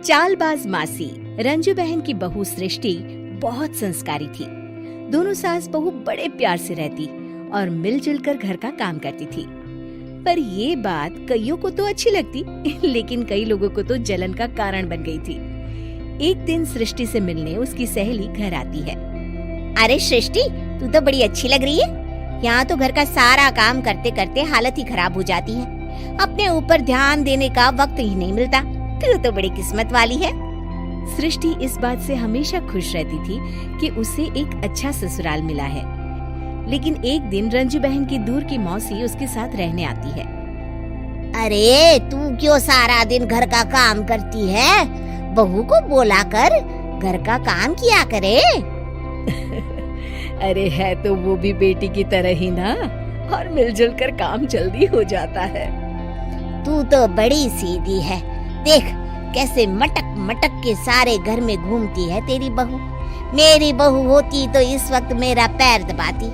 चालबाज मासी रंजू बहन की बहू सृष्टि बहुत संस्कारी थी। दोनों सास बहू बड़े प्यार से रहती और मिलजुल कर घर का काम करती थी। पर ये बात कईयों को तो अच्छी लगती, लेकिन कई लोगों को तो जलन का कारण बन गई थी। एक दिन सृष्टि से मिलने उसकी सहेली घर आती है। अरे सृष्टि, तू तो बड़ी अच्छी लग रही है। यहाँ तो घर का सारा काम करते करते हालत ही खराब हो जाती है। अपने ऊपर ध्यान देने का वक्त ही नहीं मिलता। तू तो बड़ी किस्मत वाली है। सृष्टि इस बात से हमेशा खुश रहती थी कि उसे एक अच्छा ससुराल मिला है। लेकिन एक दिन रंजू बहन की दूर की मौसी उसके साथ रहने आती है। अरे तू क्यों सारा दिन घर का काम करती है? बहू को बोला कर घर का काम किया करे। अरे है तो वो भी बेटी की तरह ही ना, और मिलजुल कर काम जल्दी हो जाता है। तू तो बड़ी सीधी है। देख कैसे मटक मटक के सारे घर में घूमती है तेरी बहू। मेरी बहू होती तो इस वक्त मेरा पैर दबाती।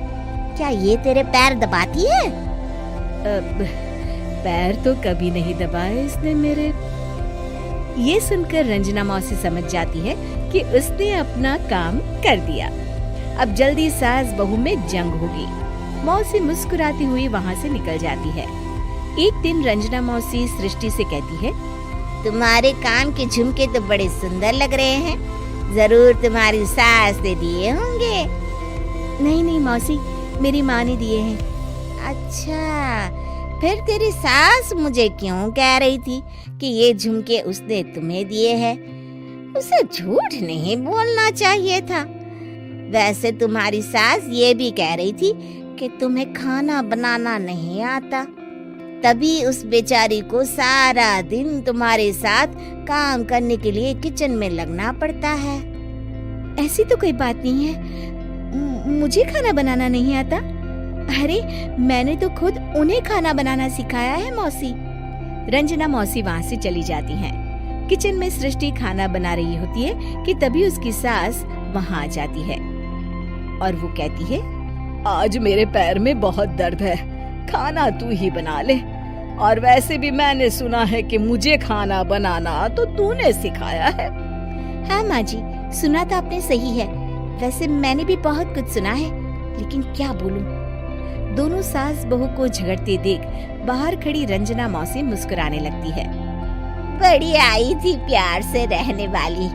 क्या ये तेरे पैर दबाती है? पैर तो कभी नहीं दबाए इसने मेरे। ये सुनकर रंजना मौसी समझ जाती है कि उसने अपना काम कर दिया। अब जल्दी सास बहू में जंग होगी। मौसी मुस्कुराती हुई वहाँ से निकल जाती है। एक दिन रंजना मौसी सृष्टि से कहती है, तुम्हारे कान के झुमके तो बड़े सुंदर लग रहे हैं। जरूर तुम्हारी सास ने दिए होंगे। नहीं नहीं मौसी, मेरी माँ ने दिए हैं। अच्छा, फिर तेरी सास मुझे क्यों कह रही थी कि ये झुमके उसने तुम्हें दिए हैं? उसे झूठ नहीं बोलना चाहिए था। वैसे तुम्हारी सास ये भी कह रही थी कि तुम्हें खाना बनाना नहीं आता, तभी उस बेचारी को सारा दिन तुम्हारे साथ काम करने के लिए किचन में लगना पड़ता है। ऐसी तो कोई बात नहीं है, मुझे खाना बनाना नहीं आता। अरे मैंने तो खुद उन्हें खाना बनाना सिखाया है मौसी। रंजना मौसी वहाँ से चली जाती हैं। किचन में सृष्टि खाना बना रही होती है कि तभी उसकी सास वहाँ आ जाती है और वो कहती है, आज मेरे पैर में बहुत दर्द है, खाना तू ही बना ले। और वैसे भी मैंने सुना है कि मुझे खाना बनाना तो तूने सिखाया है। हाँ माँ जी, सुना तो आपने सही है। वैसे मैंने भी बहुत कुछ सुना है, लेकिन क्या बोलूं। दोनों सास बहू को झगड़ते देख बाहर खड़ी रंजना मौसी मुस्कुराने लगती है। बड़ी आई थी प्यार से रहने वाली।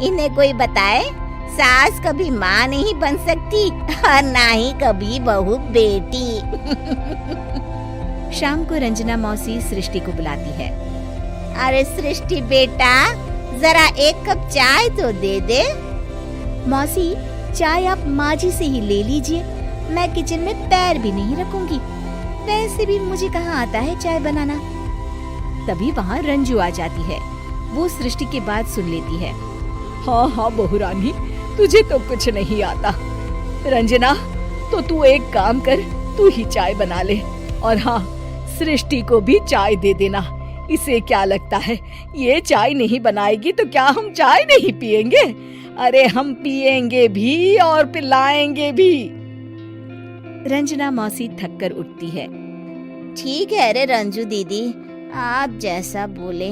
इन्हें कोई बताए सास कभी माँ नहीं बन सकती और ना ही कभी बहू बेटी। शाम को रंजना मौसी सृष्टि को बुलाती है। अरे सृष्टि बेटा, जरा एक कप चाय तो दे दे। मौसी, चाय आप माँ जी से ही ले लीजिए, मैं किचन में पैर भी नहीं रखूंगी। वैसे भी मुझे कहाँ आता है चाय बनाना। तभी वहाँ रंजू आ जाती है। वो सृष्टि की बात सुन लेती है। हाँ हाँ बहू रानी, तुझे तो कुछ नहीं आता। रंजना, तो तू एक काम कर, तू ही चाय बना ले। और हाँ, सृष्टि को भी चाय दे देना। इसे क्या लगता है, ये चाय नहीं बनाएगी तो क्या हम चाय नहीं पिएंगे? अरे हम पिएंगे भी और पिलाएंगे भी। रंजना मौसी थक कर उठती है। ठीक है रे रंजू दीदी, आप जैसा बोले।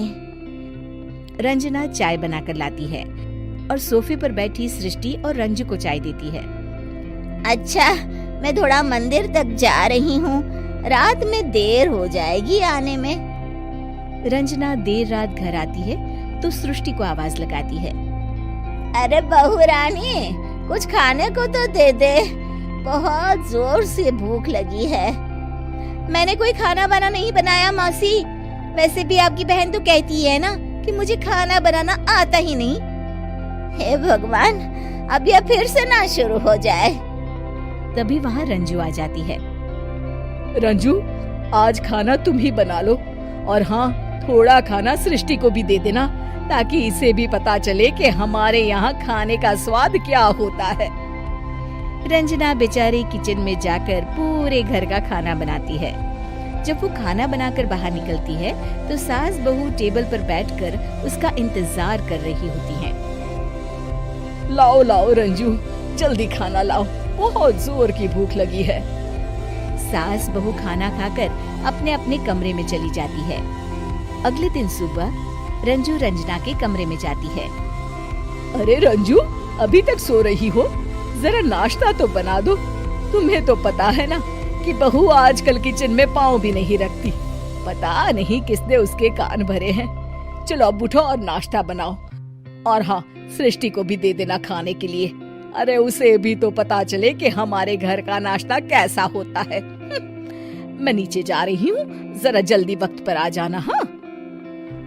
रंजना चाय बनाकर लाती है और सोफे पर बैठी सृष्टि और रंजू को चाय देती है। अच्छा, मैं थोड़ा मंदिर तक जा रही हूँ, रात में देर हो जाएगी आने में। रंजना देर रात घर आती है तो सृष्टि को आवाज लगाती है। अरे बहू रानी, कुछ खाने को तो दे दे, बहुत जोर से भूख लगी है। मैंने कोई खाना वाना नहीं बनाया मौसी। वैसे भी आपकी बहन तो कहती है ना कि मुझे खाना बनाना आता ही नहीं। हे भगवान, अब यह फिर से ना शुरू हो जाए। तभी वहाँ रंजू आ जाती है। रंजू, आज खाना तुम ही बना लो, और हाँ, थोड़ा खाना सृष्टि को भी दे देना, ताकि इसे भी पता चले कि हमारे यहाँ खाने का स्वाद क्या होता है। रंजना बेचारी किचन में जाकर पूरे घर का खाना बनाती है। जब वो खाना बनाकर बाहर निकलती है तो सास बहू टेबल पर बैठकर उसका इंतजार कर रही होती हैं। लाओ लाओ रंजू, जल्दी खाना लाओ, बहुत जोर की भूख लगी है। सास बहू खाना खाकर अपने अपने कमरे में चली जाती है। अगले दिन सुबह रंजू रंजना के कमरे में जाती है। अरे रंजू, अभी तक सो रही हो? जरा नाश्ता तो बना दो। तुम्हें तो पता है ना कि बहू आजकल किचन में पाँव भी नहीं रखती। पता नहीं किसने उसके कान भरे हैं। चलो अब उठो और नाश्ता बनाओ। और हाँ, सृष्टि को भी दे देना खाने के लिए। अरे उसे भी तो पता चले कि हमारे घर का नाश्ता कैसा होता है। मैं नीचे जा रही हूँ, जरा जल्दी वक्त पर आ जाना। हाँ।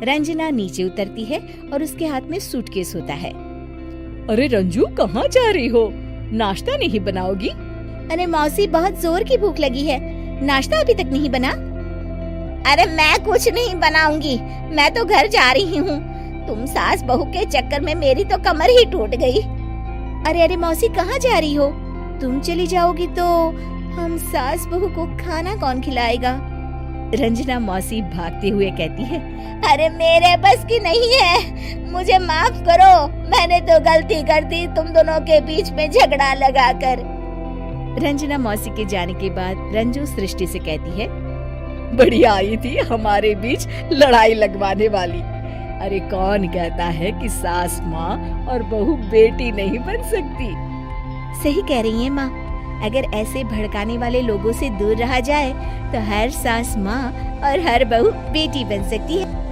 रंजना नीचे उतरती है और उसके हाथ में सूटकेस होता है। अरे रंजू, कहाँ जा रही हो? नाश्ता नहीं बनाओगी? अरे मौसी, बहुत जोर की भूख लगी है, नाश्ता अभी तक नहीं बना। अरे मैं कुछ नहीं बनाऊंगी, मैं तो घर जा रही हूँ। तुम सास बहू के चक्कर में मेरी तो कमर ही टूट गई। अरे अरे मौसी, कहाँ जा रही हो? तुम चली जाओगी तो हम सास बहू को खाना कौन खिलाएगा? रंजना मौसी भागते हुए कहती है। अरे मेरे बस की नहीं है, मुझे माफ करो। मैंने तो गलती कर दी तुम दोनों के बीच में झगड़ा लगाकर। रंजना मौसी के जाने के बाद रंजू सृष्टि से कहती है, बढ़िया आई थी हमारे बीच लड़ाई लगवाने वाली। अरे कौन कहता है कि सास माँ और बहू बेटी नहीं बन सकती? सही कह रही है माँ। अगर ऐसे भड़काने वाले लोगों से दूर रहा जाए तो हर सास माँ और हर बहू बेटी बन सकती है।